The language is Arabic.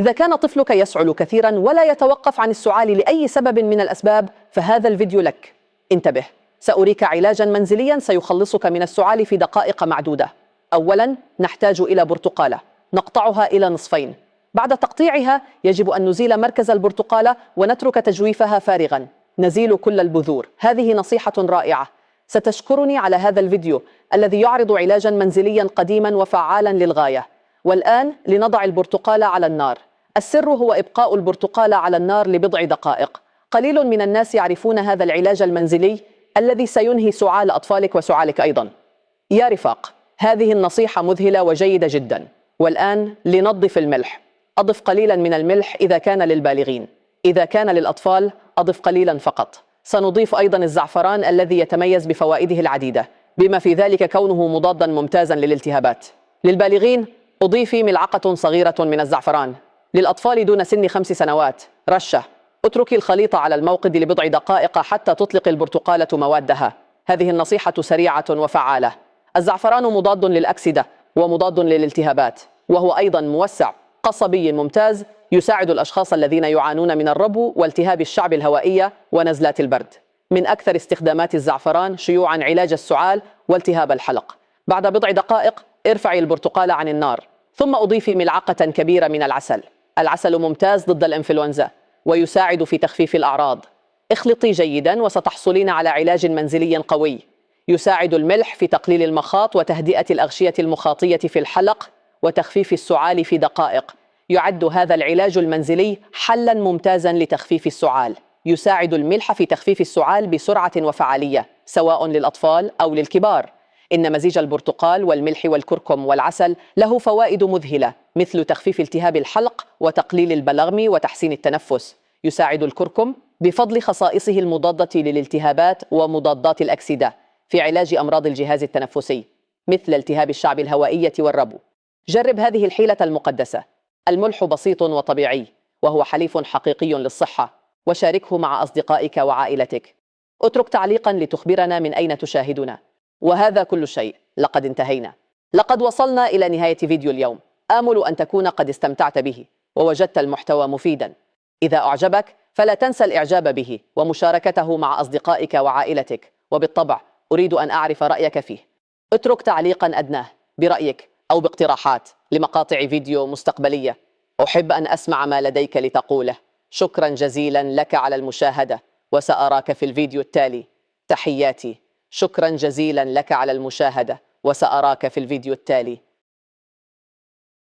إذا كان طفلك يسعل كثيرا ولا يتوقف عن السعال لأي سبب من الأسباب فهذا الفيديو لك. انتبه، سأريك علاجا منزليا سيخلصك من السعال في دقائق معدودة. أولا نحتاج إلى برتقالة، نقطعها إلى نصفين. بعد تقطيعها يجب أن نزيل مركز البرتقالة ونترك تجويفها فارغا. نزيل كل البذور. هذه نصيحة رائعة، ستشكرني على هذا الفيديو الذي يعرض علاجا منزليا قديما وفعالا للغاية. والآن لنضع البرتقالة على النار. السر هو إبقاء البرتقالة على النار لبضع دقائق. قليل من الناس يعرفون هذا العلاج المنزلي الذي سينهي سعال أطفالك وسعالك أيضا. يا رفاق، هذه النصيحة مذهلة وجيدة جدا. والآن لنضف الملح. أضف قليلا من الملح إذا كان للبالغين. إذا كان للأطفال أضف قليلا فقط. سنضيف أيضا الزعفران الذي يتميز بفوائده العديدة، بما في ذلك كونه مضادا ممتازا للالتهابات. للبالغين أضيفي ملعقة صغيرة من الزعفران. للأطفال دون سن 5 سنوات رشة. اتركي الخليط على الموقد لبضع دقائق حتى تطلق البرتقالة موادها. هذه النصيحة سريعة وفعالة. الزعفران مضاد للأكسدة ومضاد للالتهابات، وهو أيضا موسع قصبي ممتاز يساعد الأشخاص الذين يعانون من الربو والتهاب الشعب الهوائية ونزلات البرد. من أكثر استخدامات الزعفران شيوعا علاج السعال والتهاب الحلق. بعد بضع دقائق ارفعي البرتقالة عن النار، ثم أضيفي ملعقة كبيرة من العسل. العسل ممتاز ضد الإنفلونزا ويساعد في تخفيف الأعراض. اخلطي جيدا وستحصلين على علاج منزلي قوي. يساعد الملح في تقليل المخاط وتهدئة الأغشية المخاطية في الحلق وتخفيف السعال في دقائق. يعد هذا العلاج المنزلي حلا ممتازا لتخفيف السعال. يساعد الملح في تخفيف السعال بسرعة وفعالية سواء للأطفال أو للكبار. إن مزيج البرتقال والملح والكركم والعسل له فوائد مذهلة مثل تخفيف التهاب الحلق وتقليل البلغم وتحسين التنفس. يساعد الكركم بفضل خصائصه المضادة للالتهابات ومضادات الأكسدة في علاج أمراض الجهاز التنفسي مثل التهاب الشعب الهوائية والربو. جرب هذه الحيلة المقدسة. الملح بسيط وطبيعي وهو حليف حقيقي للصحة، وشاركه مع أصدقائك وعائلتك. اترك تعليقا لتخبرنا من أين تشاهدنا. وهذا كل شيء، لقد انتهينا. لقد وصلنا إلى نهاية فيديو اليوم. آمل أن تكون قد استمتعت به ووجدت المحتوى مفيدا. إذا أعجبك فلا تنسى الإعجاب به ومشاركته مع أصدقائك وعائلتك، وبالطبع أريد أن أعرف رأيك فيه. اترك تعليقا أدناه برأيك أو باقتراحات لمقاطع فيديو مستقبلية. أحب أن أسمع ما لديك لتقوله. شكرا جزيلا لك على المشاهدة، وسأراك في الفيديو التالي. تحياتي. شكرا جزيلا لك على المشاهدة، وسأراك في الفيديو التالي.